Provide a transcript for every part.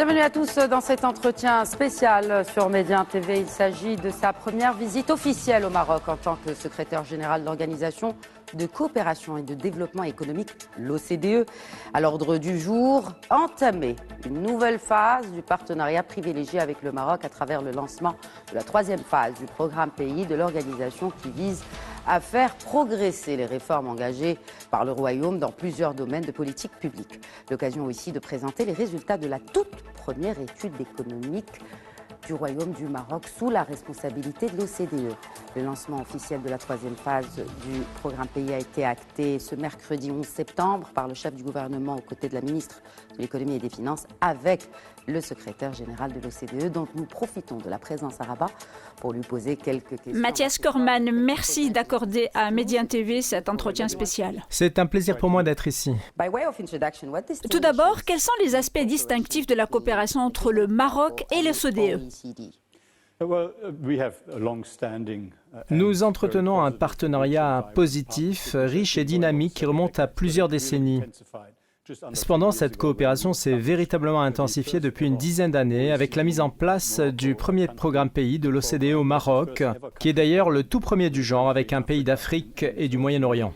Bienvenue à tous dans cet entretien spécial sur Média TV. Il s'agit de sa première visite officielle au Maroc en tant que secrétaire général de l'Organisation de coopération et de développement économique, l'OCDE. À l'ordre du jour, entamer une nouvelle phase du partenariat privilégié avec le Maroc à travers le lancement de la troisième phase du programme pays de l'organisation qui vise à faire progresser les réformes engagées par le Royaume dans plusieurs domaines de politique publique. L'occasion aussi de présenter les résultats de la toute première étude économique du Royaume du Maroc sous la responsabilité de l'OCDE. Le lancement officiel de la troisième phase du programme pays a été acté ce mercredi 11 septembre par le chef du gouvernement aux côtés de la ministre de l'économie et des finances avec le secrétaire général de l'OCDE. Donc nous profitons de la présence à Rabat pour lui poser quelques questions. Mathias Corman, merci d'accorder à Média TV cet entretien spécial. C'est un plaisir pour moi d'être ici. Tout d'abord, quels sont les aspects distinctifs de la coopération entre le Maroc et l'OCDE ? Nous entretenons un partenariat positif, riche et dynamique qui remonte à plusieurs décennies. Cependant, cette coopération s'est véritablement intensifiée depuis une dizaine d'années avec la mise en place du premier programme pays de l'OCDE au Maroc, qui est d'ailleurs le tout premier du genre avec un pays d'Afrique et du Moyen-Orient.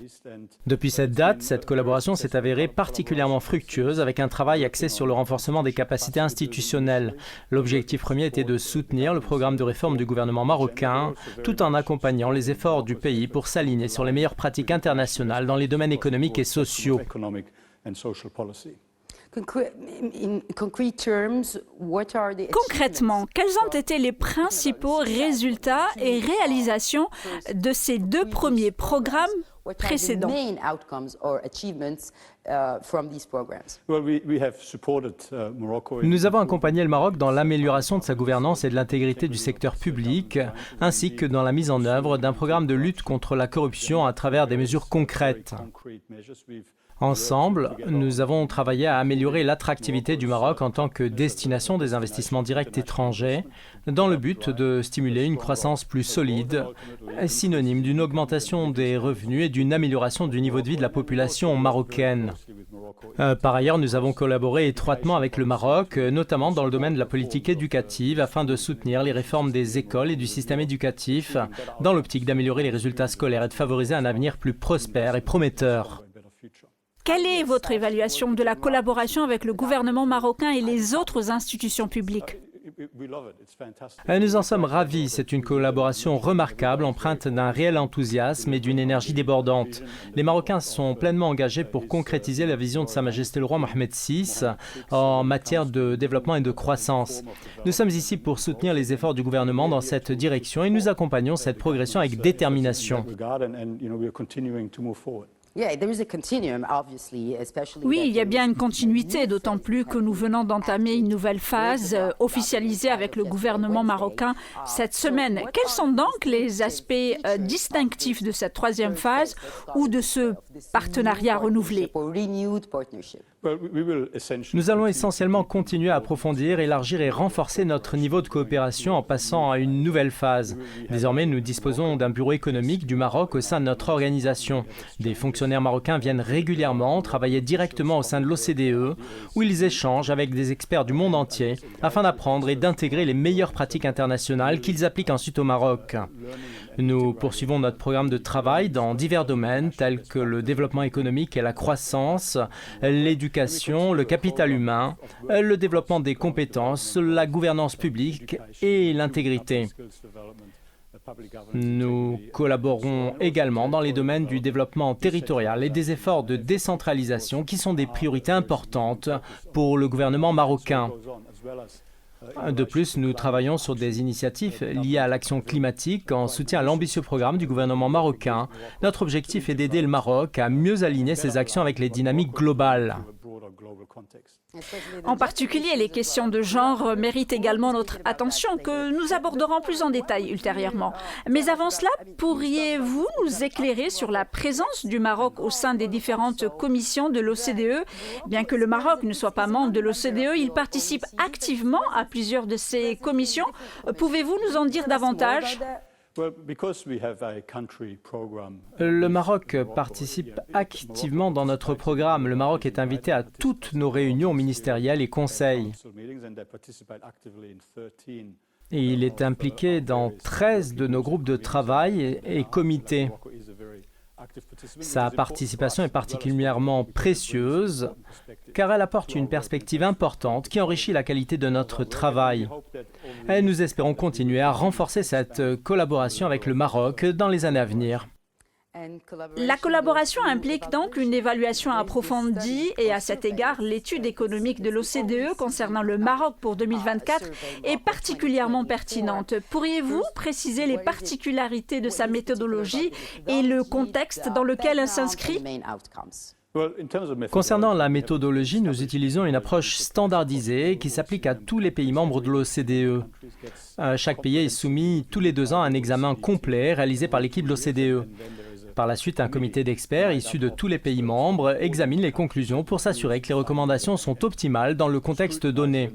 Depuis cette date, cette collaboration s'est avérée particulièrement fructueuse avec un travail axé sur le renforcement des capacités institutionnelles. L'objectif premier était de soutenir le programme de réforme du gouvernement marocain tout en accompagnant les efforts du pays pour s'aligner sur les meilleures pratiques internationales dans les domaines économiques et sociaux. Concrètement, quels ont été les principaux résultats et réalisations de ces deux premiers programmes précédents? Nous avons accompagné le Maroc dans l'amélioration de sa gouvernance et de l'intégrité du secteur public, ainsi que dans la mise en œuvre d'un programme de lutte contre la corruption à travers des mesures concrètes. Ensemble, nous avons travaillé à améliorer l'attractivité du Maroc en tant que destination des investissements directs étrangers, dans le but de stimuler une croissance plus solide, synonyme d'une augmentation des revenus et d'une amélioration du niveau de vie de la population marocaine. Par ailleurs, nous avons collaboré étroitement avec le Maroc, notamment dans le domaine de la politique éducative, afin de soutenir les réformes des écoles et du système éducatif, dans l'optique d'améliorer les résultats scolaires et de favoriser un avenir plus prospère et prometteur. Quelle est votre évaluation de la collaboration avec le gouvernement marocain et les autres institutions publiques ? Nous en sommes ravis. C'est une collaboration remarquable, empreinte d'un réel enthousiasme et d'une énergie débordante. Les Marocains sont pleinement engagés pour concrétiser la vision de Sa Majesté le Roi Mohamed VI en matière de développement et de croissance. Nous sommes ici pour soutenir les efforts du gouvernement dans cette direction et nous accompagnons cette progression avec détermination. Oui, il y a bien une continuité, d'autant plus que nous venons d'entamer une nouvelle phase officialisée avec le gouvernement marocain cette semaine. Quels sont donc les aspects distinctifs de cette troisième phase ou de ce partenariat renouvelé ? Nous allons essentiellement continuer à approfondir, élargir et renforcer notre niveau de coopération en passant à une nouvelle phase. Désormais, nous disposons d'un bureau économique du Maroc au sein de notre organisation. Des fonctionnaires marocains viennent régulièrement travailler directement au sein de l'OCDE, où ils échangent avec des experts du monde entier afin d'apprendre et d'intégrer les meilleures pratiques internationales qu'ils appliquent ensuite au Maroc. Nous poursuivons notre programme de travail dans divers domaines tels que le développement économique et la croissance, l'éducation, le capital humain, le développement des compétences, la gouvernance publique et l'intégrité. Nous collaborons également dans les domaines du développement territorial et des efforts de décentralisation qui sont des priorités importantes pour le gouvernement marocain. De plus, nous travaillons sur des initiatives liées à l'action climatique en soutien à l'ambitieux programme du gouvernement marocain. Notre objectif est d'aider le Maroc à mieux aligner ses actions avec les dynamiques globales. En particulier, les questions de genre méritent également notre attention, que nous aborderons plus en détail ultérieurement. Mais avant cela, pourriez-vous nous éclairer sur la présence du Maroc au sein des différentes commissions de l'OCDE ? Bien que le Maroc ne soit pas membre de l'OCDE, il participe activement à plusieurs de ces commissions. Pouvez-vous nous en dire davantage ? Le Maroc participe activement dans notre programme. Le Maroc est invité à toutes nos réunions ministérielles et conseils. Et il est impliqué dans 13 de nos groupes de travail et comités. Sa participation est particulièrement précieuse car elle apporte une perspective importante qui enrichit la qualité de notre travail. Et nous espérons continuer à renforcer cette collaboration avec le Maroc dans les années à venir. La collaboration implique donc une évaluation approfondie et à cet égard, l'étude économique de l'OCDE concernant le Maroc pour 2024 est particulièrement pertinente. Pourriez-vous préciser les particularités de sa méthodologie et le contexte dans lequel elle s'inscrit ? Concernant la méthodologie, nous utilisons une approche standardisée qui s'applique à tous les pays membres de l'OCDE. Chaque pays est soumis tous les 2 ans à un examen complet réalisé par l'équipe de l'OCDE. Par la suite, un comité d'experts issu de tous les pays membres examine les conclusions pour s'assurer que les recommandations sont optimales dans le contexte donné.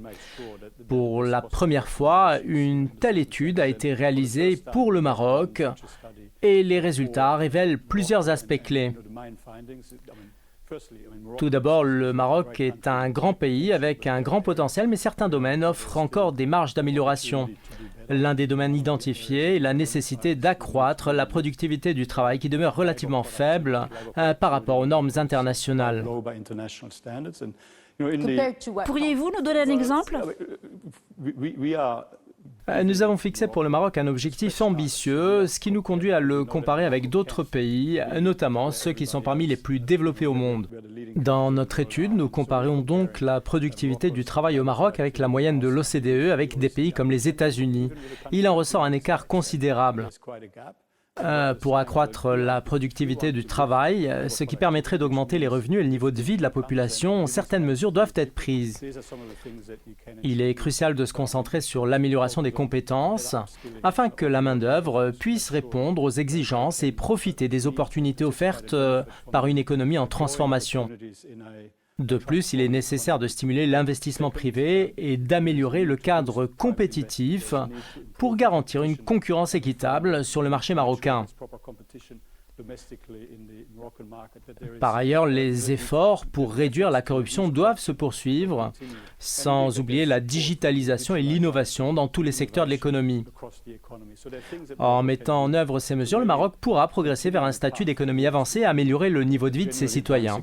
Pour la première fois, une telle étude a été réalisée pour le Maroc et les résultats révèlent plusieurs aspects clés. Tout d'abord, le Maroc est un grand pays avec un grand potentiel, mais certains domaines offrent encore des marges d'amélioration. L'un des domaines identifiés est la nécessité d'accroître la productivité du travail qui demeure relativement faible par rapport aux normes internationales. Pourriez-vous nous donner un exemple ? Nous avons fixé pour le Maroc un objectif ambitieux, ce qui nous conduit à le comparer avec d'autres pays, notamment ceux qui sont parmi les plus développés au monde. Dans notre étude, nous comparons donc la productivité du travail au Maroc avec la moyenne de l'OCDE avec des pays comme les États-Unis. Il en ressort un écart considérable. Pour accroître la productivité du travail, ce qui permettrait d'augmenter les revenus et le niveau de vie de la population, certaines mesures doivent être prises. Il est crucial de se concentrer sur l'amélioration des compétences afin que la main-d'œuvre puisse répondre aux exigences et profiter des opportunités offertes par une économie en transformation. De plus, il est nécessaire de stimuler l'investissement privé et d'améliorer le cadre compétitif pour garantir une concurrence équitable sur le marché marocain. Par ailleurs, les efforts pour réduire la corruption doivent se poursuivre, sans oublier la digitalisation et l'innovation dans tous les secteurs de l'économie. En mettant en œuvre ces mesures, le Maroc pourra progresser vers un statut d'économie avancée et améliorer le niveau de vie de ses citoyens.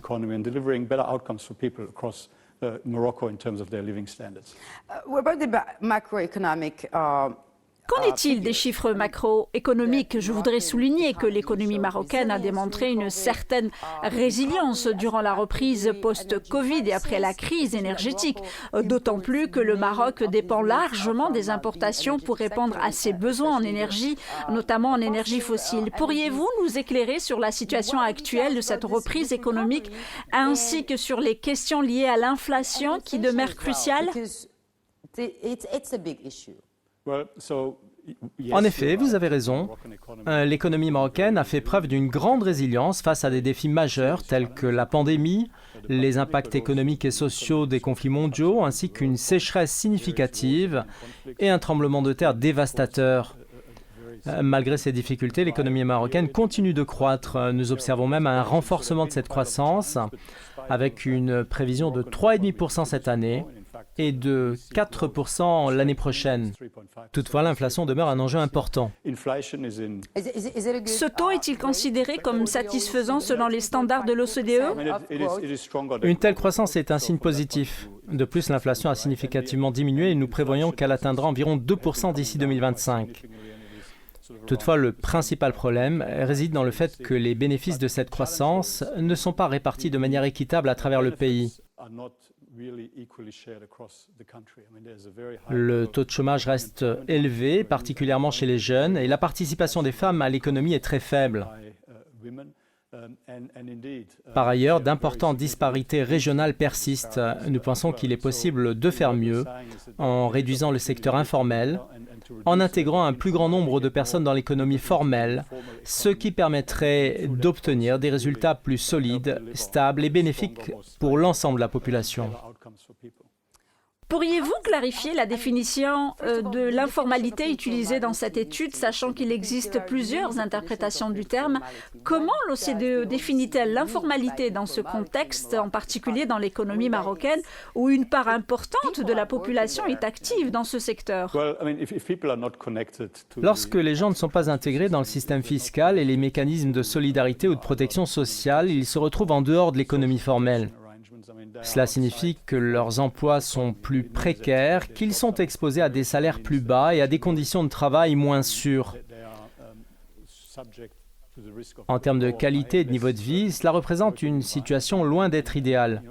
Qu'en est-il des chiffres macroéconomiques ? Je voudrais souligner que l'économie marocaine a démontré une certaine résilience durant la reprise post-Covid et après la crise énergétique, d'autant plus que le Maroc dépend largement des importations pour répondre à ses besoins en énergie, notamment en énergie fossile. Pourriez-vous nous éclairer sur la situation actuelle de cette reprise économique ainsi que sur les questions liées à l'inflation qui demeurent cruciales ? En effet, vous avez raison. L'économie marocaine a fait preuve d'une grande résilience face à des défis majeurs tels que la pandémie, les impacts économiques et sociaux des conflits mondiaux, ainsi qu'une sécheresse significative et un tremblement de terre dévastateur. Malgré ces difficultés, l'économie marocaine continue de croître. Nous observons même un renforcement de cette croissance avec une prévision de 3,5% cette année et de 4% l'année prochaine. Toutefois, l'inflation demeure un enjeu important. Ce taux est-il considéré comme satisfaisant selon les standards de l'OCDE ? Une telle croissance est un signe positif. De plus, l'inflation a significativement diminué et nous prévoyons qu'elle atteindra environ 2% d'ici 2025. Toutefois, le principal problème réside dans le fait que les bénéfices de cette croissance ne sont pas répartis de manière équitable à travers le pays. Le taux de chômage reste élevé, particulièrement chez les jeunes, et la participation des femmes à l'économie est très faible. Par ailleurs, d'importantes disparités régionales persistent. Nous pensons qu'il est possible de faire mieux en réduisant le secteur informel, en intégrant un plus grand nombre de personnes dans l'économie formelle, ce qui permettrait d'obtenir des résultats plus solides, stables et bénéfiques pour l'ensemble de la population. Pourriez-vous clarifier la définition de l'informalité utilisée dans cette étude, sachant qu'il existe plusieurs interprétations du terme? Comment l'OCDE définit-elle l'informalité dans ce contexte, en particulier dans l'économie marocaine, où une part importante de la population est active dans ce secteur? Lorsque les gens ne sont pas intégrés dans le système fiscal et les mécanismes de solidarité ou de protection sociale, ils se retrouvent en dehors de l'économie formelle. Cela signifie que leurs emplois sont plus précaires, qu'ils sont exposés à des salaires plus bas et à des conditions de travail moins sûres. En termes de qualité et de niveau de vie, cela représente une situation loin d'être idéale.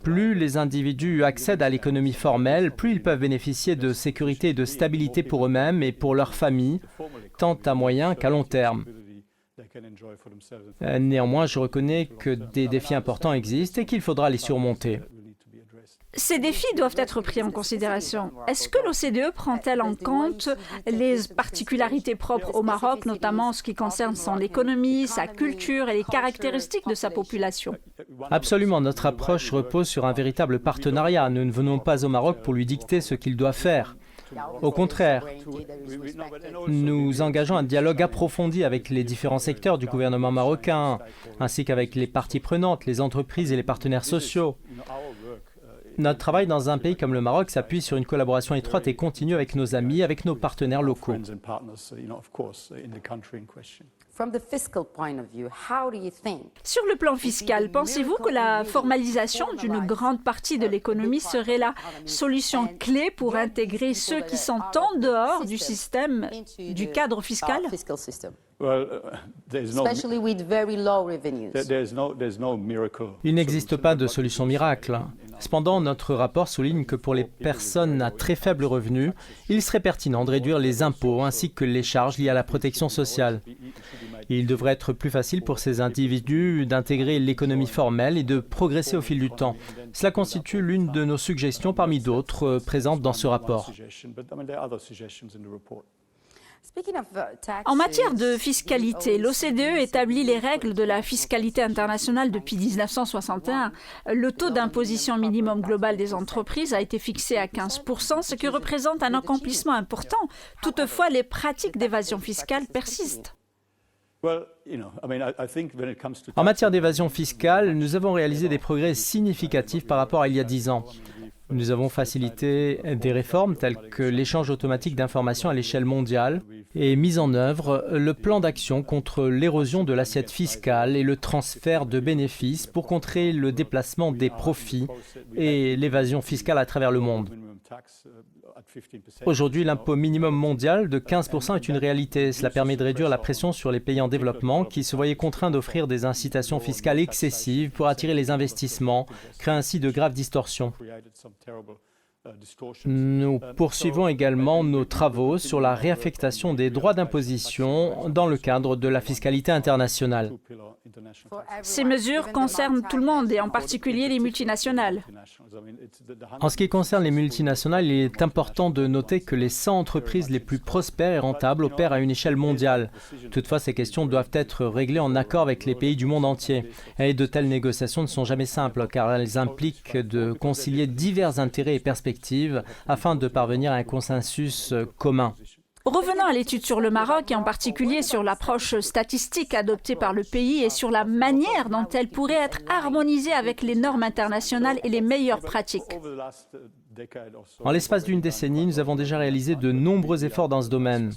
Plus les individus accèdent à l'économie formelle, plus ils peuvent bénéficier de sécurité et de stabilité pour eux-mêmes et pour leurs familles, tant à moyen qu'à long terme. Néanmoins, je reconnais que des défis importants existent et qu'il faudra les surmonter. Ces défis doivent être pris en considération. Est-ce que l'OCDE prend-elle en compte les particularités propres au Maroc, notamment en ce qui concerne son économie, sa culture et les caractéristiques de sa population? Absolument, notre approche repose sur un véritable partenariat. Nous ne venons pas au Maroc pour lui dicter ce qu'il doit faire. Au contraire, nous engageons un dialogue approfondi avec les différents secteurs du gouvernement marocain, ainsi qu'avec les parties prenantes, les entreprises et les partenaires sociaux. Notre travail dans un pays comme le Maroc s'appuie sur une collaboration étroite et continue avec nos amis, avec nos partenaires locaux. Sur le plan fiscal, pensez-vous que la formalisation d'une grande partie de l'économie serait la solution clé pour intégrer ceux qui sont en dehors du système, du cadre fiscal? Il n'existe pas de solution miracle. Cependant, notre rapport souligne que pour les personnes à très faible revenu, il serait pertinent de réduire les impôts ainsi que les charges liées à la protection sociale. Il devrait être plus facile pour ces individus d'intégrer l'économie formelle et de progresser au fil du temps. Cela constitue l'une de nos suggestions parmi d'autres présentes dans ce rapport. En matière de fiscalité, l'OCDE établit les règles de la fiscalité internationale depuis 1961. Le taux d'imposition minimum global des entreprises a été fixé à 15%, ce qui représente un accomplissement important. Toutefois, les pratiques d'évasion fiscale persistent. En matière d'évasion fiscale, nous avons réalisé des progrès significatifs par rapport à il y a 10 ans. Nous avons facilité des réformes telles que l'échange automatique d'informations à l'échelle mondiale et mis en œuvre le plan d'action contre l'érosion de l'assiette fiscale et le transfert de bénéfices pour contrer le déplacement des profits et l'évasion fiscale à travers le monde. Aujourd'hui, l'impôt minimum mondial de 15% est une réalité. Cela permet de réduire la pression sur les pays en développement qui se voyaient contraints d'offrir des incitations fiscales excessives pour attirer les investissements, créant ainsi de graves distorsions. Nous poursuivons également nos travaux sur la réaffectation des droits d'imposition dans le cadre de la fiscalité internationale. Ces mesures concernent tout le monde et en particulier les multinationales. En ce qui concerne les multinationales, il est important de noter que les 100 entreprises les plus prospères et rentables opèrent à une échelle mondiale. Toutefois, ces questions doivent être réglées en accord avec les pays du monde entier. Et de telles négociations ne sont jamais simples car elles impliquent de concilier divers intérêts et perspectives afin de parvenir à un consensus commun. Revenons à l'étude sur le Maroc et en particulier sur l'approche statistique adoptée par le pays et sur la manière dont elle pourrait être harmonisée avec les normes internationales et les meilleures pratiques. En l'espace d'une décennie, nous avons déjà réalisé de nombreux efforts dans ce domaine.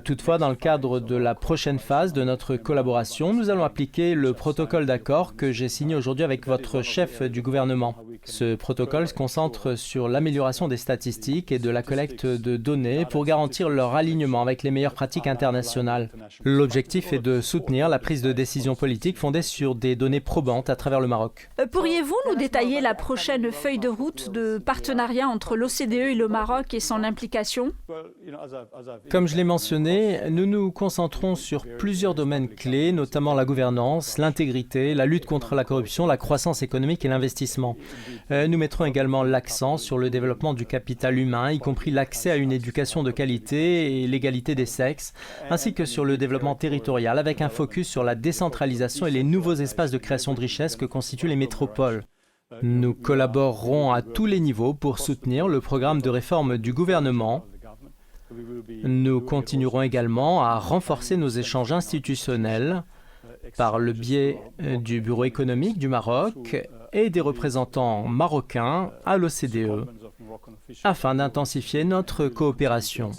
Toutefois, dans le cadre de la prochaine phase de notre collaboration, nous allons appliquer le protocole d'accord que j'ai signé aujourd'hui avec votre chef du gouvernement. Ce protocole se concentre sur l'amélioration des statistiques et de la collecte de données pour garantir leur alignement avec les meilleures pratiques internationales. L'objectif est de soutenir la prise de décision politique fondée sur des données probantes à travers le Maroc. Pourriez-vous nous détailler la prochaine feuille de route de partenariat entre l'OCDE et le Maroc et son implication? Comme je l'ai mentionné, nous nous concentrons sur plusieurs domaines clés, notamment la gouvernance, l'intégrité, la lutte contre la corruption, la croissance économique et l'investissement. Nous mettrons également l'accent sur le développement du capital humain, y compris l'accès à une éducation de qualité et l'égalité des sexes, ainsi que sur le développement territorial, avec un focus sur la décentralisation et les nouveaux espaces de création de richesse que constituent les métropoles. Nous collaborerons à tous les niveaux pour soutenir le programme de réforme du gouvernement. Nous continuerons également à renforcer nos échanges institutionnels par le biais du Bureau économique du Maroc et des représentants marocains à l'OCDE afin d'intensifier notre coopération.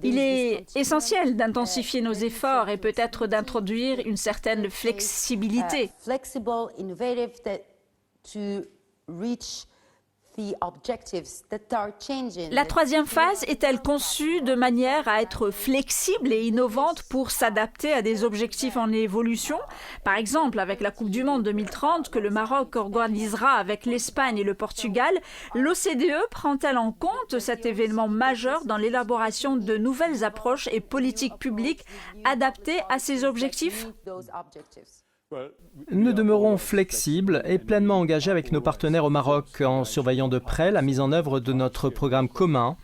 Il est essentiel d'intensifier nos efforts et peut-être d'introduire une certaine flexibilité. La troisième phase est-elle conçue de manière à être flexible et innovante pour s'adapter à des objectifs en évolution? Par exemple, avec la Coupe du Monde 2030 que le Maroc organisera avec l'Espagne et le Portugal, l'OCDE prend-elle en compte cet événement majeur dans l'élaboration de nouvelles approches et politiques publiques adaptées à ces objectifs? Nous demeurons flexibles et pleinement engagés avec nos partenaires au Maroc en surveillant de près la mise en œuvre de notre programme commun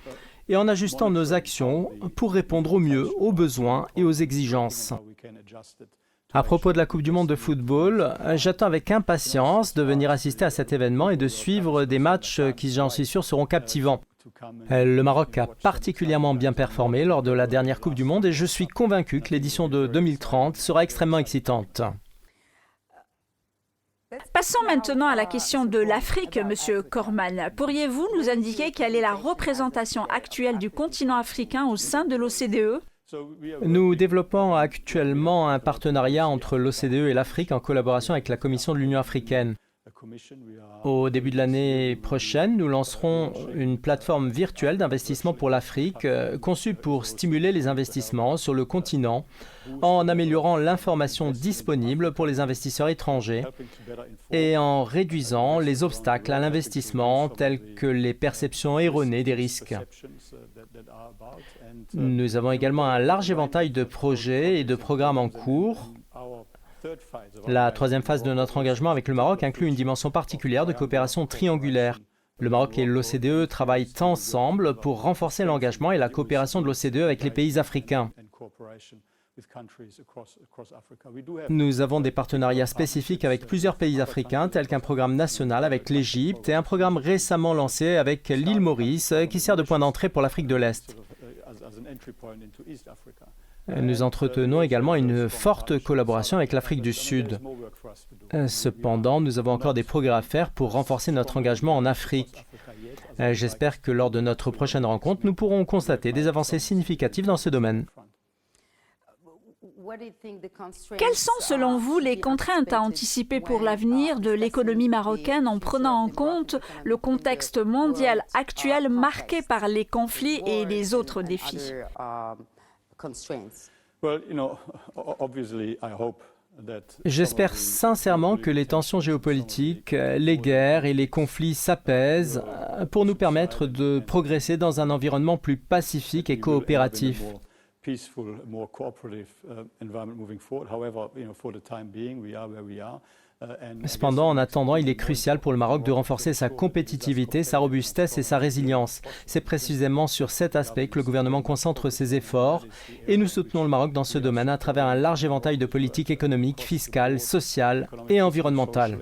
et en ajustant nos actions pour répondre au mieux aux besoins et aux exigences. À propos de la Coupe du Monde de football, j'attends avec impatience de venir assister à cet événement et de suivre des matchs qui, j'en suis sûr, seront captivants. Le Maroc a particulièrement bien performé lors de la dernière Coupe du Monde et je suis convaincu que l'édition de 2030 sera extrêmement excitante. Passons maintenant à la question de l'Afrique, Monsieur Corman. Pourriez-vous nous indiquer quelle est la représentation actuelle du continent africain au sein de l'OCDE? Nous développons actuellement un partenariat entre l'OCDE et l'Afrique en collaboration avec la Commission de l'Union africaine. Au début de l'année prochaine, nous lancerons une plateforme virtuelle d'investissement pour l'Afrique conçue pour stimuler les investissements sur le continent en améliorant l'information disponible pour les investisseurs étrangers et en réduisant les obstacles à l'investissement tels que les perceptions erronées des risques. Nous avons également un large éventail de projets et de programmes en cours. La troisième phase de notre engagement avec le Maroc inclut une dimension particulière de coopération triangulaire. Le Maroc et l'OCDE travaillent ensemble pour renforcer l'engagement et la coopération de l'OCDE avec les pays africains. Nous avons des partenariats spécifiques avec plusieurs pays africains, tels qu'un programme national avec l'Égypte et un programme récemment lancé avec l'île Maurice, qui sert de point d'entrée pour l'Afrique de l'Est. Nous entretenons également une forte collaboration avec l'Afrique du Sud. Cependant, nous avons encore des progrès à faire pour renforcer notre engagement en Afrique. J'espère que lors de notre prochaine rencontre, nous pourrons constater des avancées significatives dans ce domaine. Quelles sont, selon vous, les contraintes à anticiper pour l'avenir de l'économie marocaine en prenant en compte le contexte mondial actuel marqué par les conflits et les autres défis? J'espère sincèrement que les tensions géopolitiques, les guerres et les conflits s'apaisent pour nous permettre de progresser dans un environnement plus pacifique et coopératif. Cependant, en attendant, il est crucial pour le Maroc de renforcer sa compétitivité, sa robustesse et sa résilience. C'est précisément sur cet aspect que le gouvernement concentre ses efforts et nous soutenons le Maroc dans ce domaine à travers un large éventail de politiques économiques, fiscales, sociales et environnementales.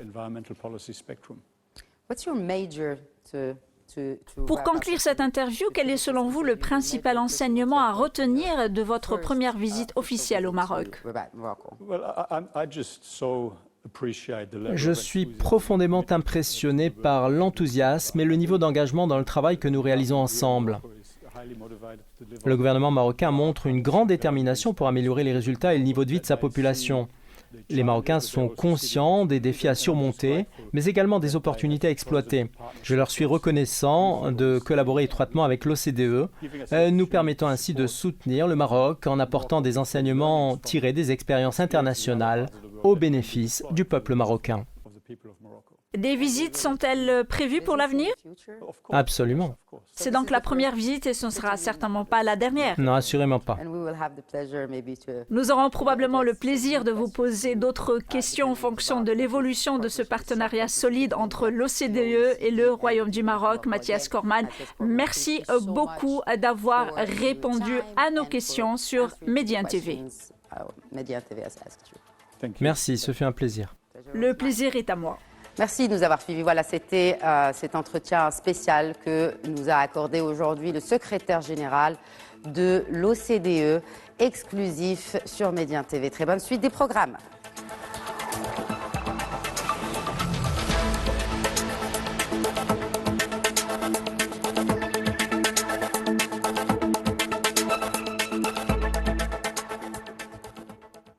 Pour conclure cette interview, quel est selon vous le principal enseignement à retenir de votre première visite officielle au Maroc? Je suis profondément impressionné par l'enthousiasme et le niveau d'engagement dans le travail que nous réalisons ensemble. Le gouvernement marocain montre une grande détermination pour améliorer les résultats et le niveau de vie de sa population. Les Marocains sont conscients des défis à surmonter, mais également des opportunités à exploiter. Je leur suis reconnaissant de collaborer étroitement avec l'OCDE, nous permettant ainsi de soutenir le Maroc en apportant des enseignements tirés des expériences internationales au bénéfice du peuple marocain. Des visites sont-elles prévues pour l'avenir? Absolument. C'est donc la première visite et ce ne sera certainement pas la dernière. Non, assurément pas. Nous aurons probablement le plaisir de vous poser d'autres questions en fonction de l'évolution de ce partenariat solide entre l'OCDE et le Royaume du Maroc. Mathias Corman, merci beaucoup d'avoir répondu à nos questions sur Médien TV. Merci, ce fut un plaisir. Le plaisir est à moi. Merci de nous avoir suivis. Voilà, c'était cet entretien spécial que nous a accordé aujourd'hui le secrétaire général de l'OCDE, exclusif sur Média TV. Très bonne suite des programmes.